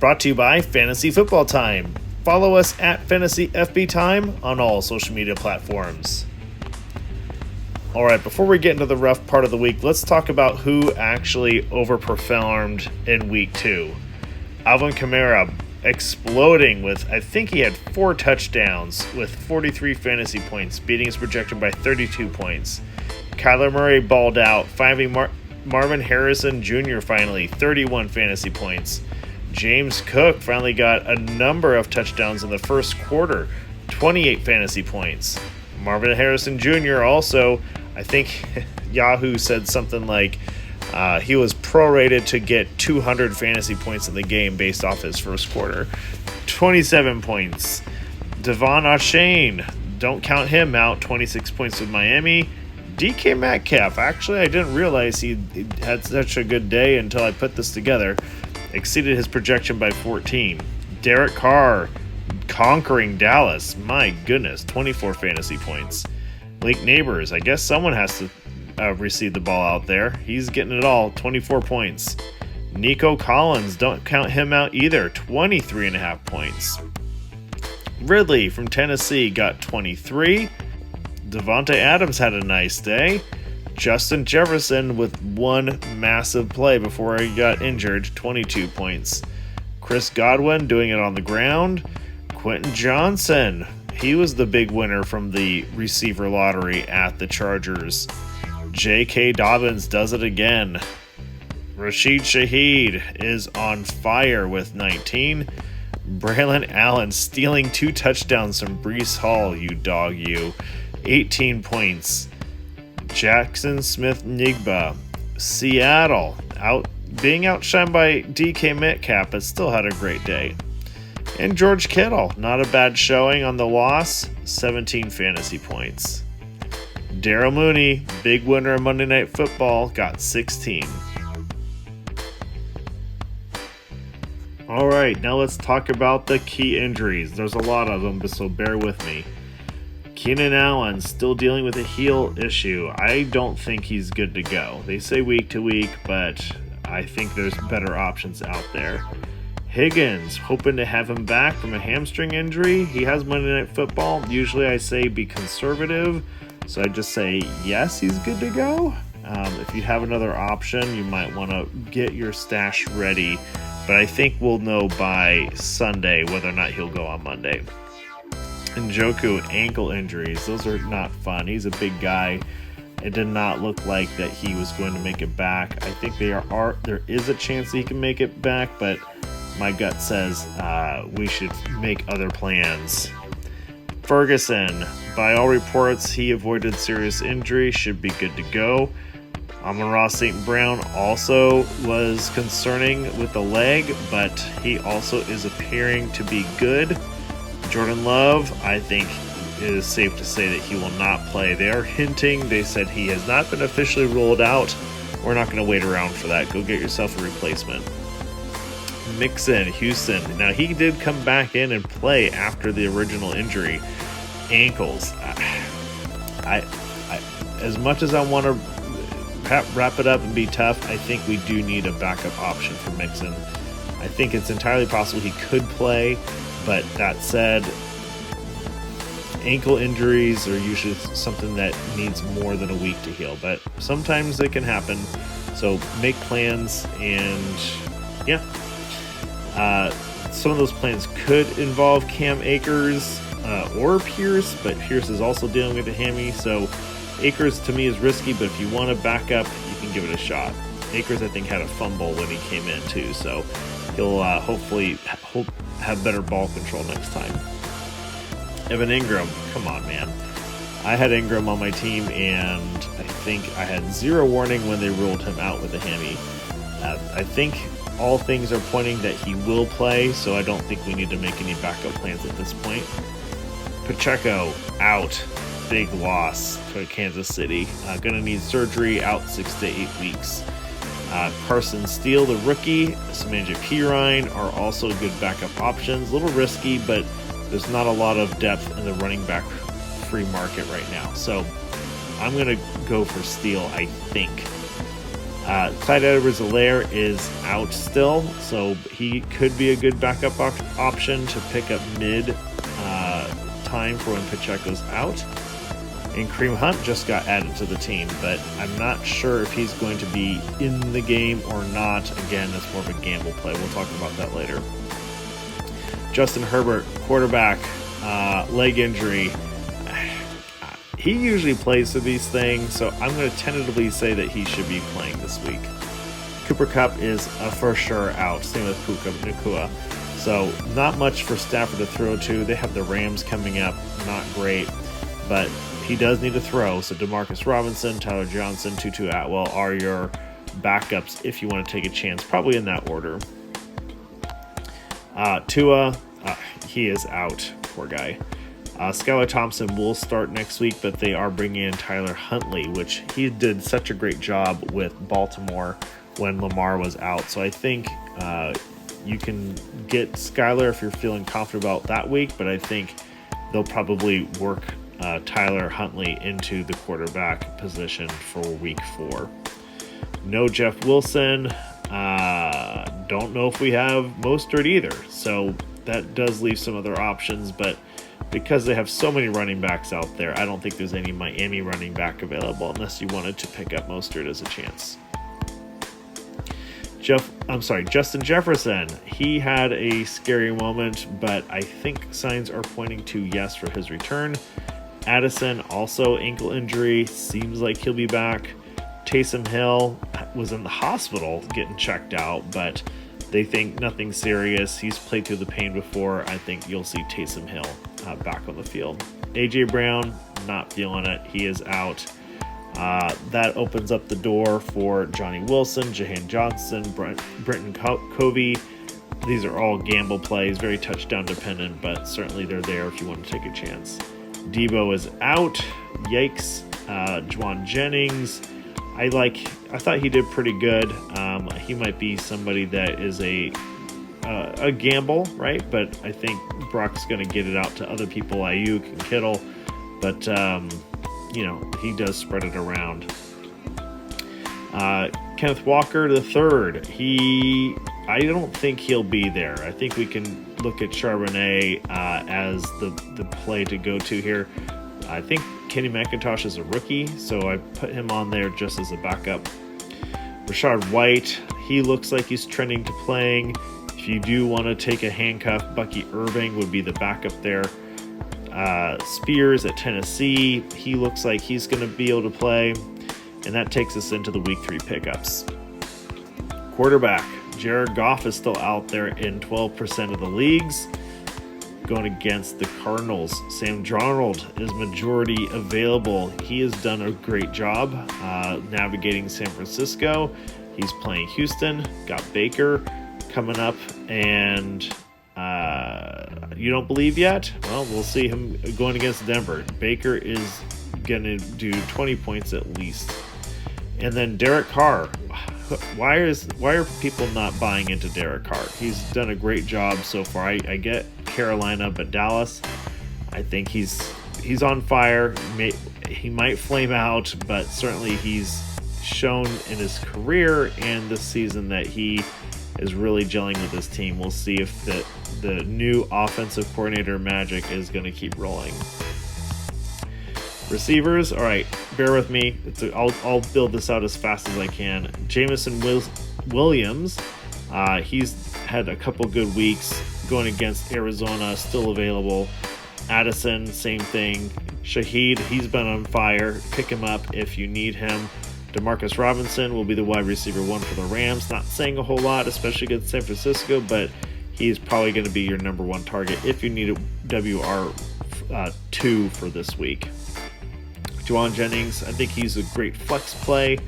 Brought to you by Fantasy Football Time. Follow us at Fantasy FB Time on all social media platforms. All right, before we get into the rough part of the week, let's talk about who actually overperformed in week 2. Alvin Kamara exploding with, I think he had 4 touchdowns with 43 fantasy points, beating his projection by 32 points. Kyler Murray balled out, finding Marvin Harrison Jr. finally, 31 fantasy points. James Cook finally got a number of touchdowns in the first quarter, 28 fantasy points. Marvin Harrison Jr. also, I think Yahoo said something like he was prorated to get 200 fantasy points in the game based off his first quarter. 27 points. Achane, don't count him out, 26 points with Miami. DK Metcalf, actually I didn't realize he had such a good day until I put this together. Exceeded his projection by 14. Derek Carr conquering Dallas. My goodness, 24 fantasy points. Malik Nabers, I guess someone has to receive the ball out there. He's getting it all, 24 points. Nico Collins, don't count him out either, 23.5 points. Ridley from Tennessee got 23. Davante Adams had a nice day. Justin Jefferson with one massive play before he got injured, 22 points. Chris Godwin doing it on the ground. Quentin Johnson, he was the big winner from the receiver lottery at the Chargers. J.K. Dobbins does it again. Rashid Shaheed is on fire with 19. Braelon Allen stealing 2 touchdowns from Breece Hall, you dog you. 18 points. Jaxon Smith-Njiba, Seattle, being outshined by DK Metcalf, but still had a great day. And George Kittle, not a bad showing on the loss, 17 fantasy points. Darnell Mooney, big winner of Monday Night Football, got 16. All right, now let's talk about the key injuries. There's a lot of them, so bear with me. Keenan Allen still dealing with a heel issue. I don't think he's good to go. They say week to week, but I think there's better options out there. Higgins, hoping to have him back from a hamstring injury. He has Monday Night Football. Usually I say be conservative, so I just say yes, he's good to go. If you have another option, you might want to get your stash ready, but I think we'll know by Sunday whether or not he'll go on Monday. Njoku, ankle injuries. Those are not fun. He's a big guy. It did not look like that he was going to make it back. I think there is a chance that he can make it back, but my gut says we should make other plans. Ferguson, by all reports, he avoided serious injury, should be good to go. Amon-Ra St. Brown also was concerning with the leg, but he also is appearing to be good. Jordan Love, I think it is safe to say that he will not play. They are hinting. They said he has not been officially ruled out. We're not going to wait around for that. Go get yourself a replacement. Mixon, Houston. Now, he did come back in and play after the original injury. Ankles. As much as I want to wrap it up and be tough, I think we do need a backup option for Mixon. I think it's entirely possible he could play. But that said, ankle injuries are usually something that needs more than a week to heal. But sometimes they can happen. So make plans and, yeah. Some of those plans could involve Cam Akers or Pierce. But Pierce is also dealing with a hammy. So Akers to me is risky. But if you want to back up, you can give it a shot. Akers, I think, had a fumble when he came in too. So he'll hopefully have better ball control next time. Evan Ingram, come on, man. I had Ingram on my team, and I think I had zero warning when they ruled him out with a hammy. I think all things are pointing that he will play, so I don't think we need to make any backup plans at this point. Pacheco, out. Big loss for Kansas City. Going to need surgery, out 6 to 8 weeks. Carson Steele, the rookie, Samaje Perine are also good backup options. A little risky, but there's not a lot of depth in the running back free market right now. So I'm going to go for Steele, I think. Clyde Edwards-Helaire is out still, so he could be a good backup option to pick up mid time for when Pacheco's out. And Kareem Hunt just got added to the team, but I'm not sure if he's going to be in the game or not. Again, it's more of a gamble play. We'll talk about that later. Justin Herbert, quarterback, leg injury. He usually plays for these things, so I'm going to tentatively say that he should be playing this week. Cooper Kupp is for sure out. Same with Puka Nacua. So not much for Stafford to throw to. They have the Rams coming up. Not great, but he does need to throw. So DeMarcus Robinson, Tyler Johnson, Tutu Atwell are your backups if you want to take a chance, probably in that order. Tua, he is out. Poor guy. Skylar Thompson will start next week, but they are bringing in Tyler Huntley, which he did such a great job with Baltimore when Lamar was out. So I think you can get Skylar if you're feeling confident about that week, but I think they'll probably work Tyler Huntley into the quarterback position for week 4. No Jeff Wilson. Don't know if we have Mostert either. So that does leave some other options, but because they have so many running backs out there, I don't think there's any Miami running back available unless you wanted to pick up Mostert as a chance. Justin Jefferson. He had a scary moment, but I think signs are pointing to yes for his return. Addison, also ankle injury. Seems like he'll be back. Taysom Hill was in the hospital getting checked out, but they think nothing serious. He's played through the pain before. I think you'll see Taysom Hill back on the field. A.J. Brown, not feeling it. He is out. That opens up the door for Johnny Wilson, Jahan Johnson, Brenton Covey. These are all gamble plays, very touchdown dependent, but certainly they're there if you want to take a chance. Debo is out. Yikes. Juwan Jennings. I thought he did pretty good. He might be somebody that is a gamble, right? But I think Brock's going to get it out to other people, Ayuk and Kittle. But, he does spread it around. Kenneth Walker III. I don't think he'll be there. I think we can look at Charbonnet as the play to go to here. I think Kenny McIntosh is a rookie, so I put him on there just as a backup. Rashad White, he looks like he's trending to playing. If you do want to take a handcuff, Bucky Irving would be the backup there. Spears at Tennessee, he looks like he's going to be able to play. And that takes us into the week 3 pickups. Quarterback, Jared Goff is still out there in 12% of the leagues, going against the Cardinals. Sam Darnold is majority available. He has done a great job navigating San Francisco. He's playing Houston, got Baker coming up, and you don't believe yet? Well, we'll see him going against Denver. Baker is going to do 20 points at least. And then Derek Carr. Why are people not buying into Derek Carr? He's done a great job so far. I get Carolina, but Dallas, I think he's on fire. He might flame out, but certainly he's shown in his career and this season that he is really gelling with this team. We'll see if the new offensive coordinator magic is going to keep rolling. Receivers, all right, bear with me. I'll build this out as fast as I can. Jameson Williams, he's had a couple good weeks going against Arizona, still available. Addison, same thing. Shaheed, he's been on fire. Pick him up if you need him. DeMarcus Robinson will be the wide receiver 1 for the Rams. Not saying a whole lot, especially against San Francisco, but he's probably going to be your number 1 target if you need a WR2 for this week. Juwan Jennings, I think he's a great flex play.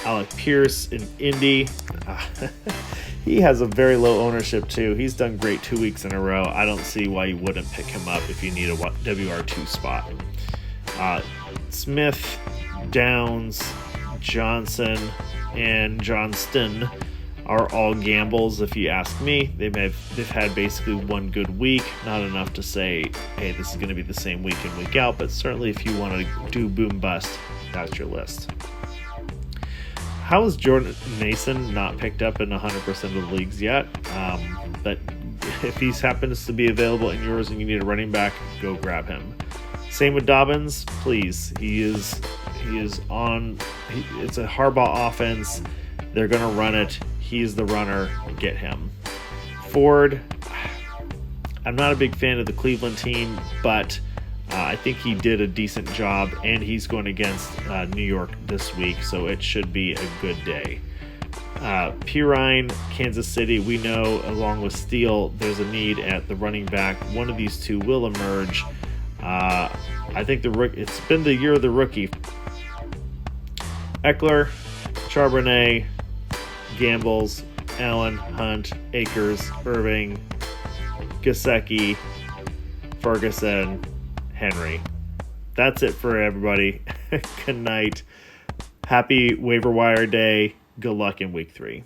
Alec Pierce in Indy. He has a very low ownership too. He's done great 2 weeks in a row. I don't see why you wouldn't pick him up if you need a WR2 spot. Smith, Downs, Johnson, and Johnston are all gambles if you ask me. They've had basically one good week, not enough to say, hey, this is going to be the same week in, week out, but certainly if you want to do boom bust, that's your list. how is Jordan Mason not picked up in 100% of the leagues yet? But if he happens to be available in yours and you need a running back, go grab him. Same with Dobbins, please. He is on. It's a Harbaugh offense. They're gonna run it. He's the runner. Get him. Ford. I'm not a big fan of the Cleveland team, but I think he did a decent job, and he's going against New York this week, so it should be a good day. Pirine, Kansas City, we know along with Steele, there's a need at the running back. One of these two will emerge. I think it's been the year of the rookie. Eckler, Charbonnet, Gambles, Allen, Hunt, Akers, Irving, Gesicki, Ferguson, Henry. That's it for everybody. Good night. Happy waiver wire day. Good luck in week 3.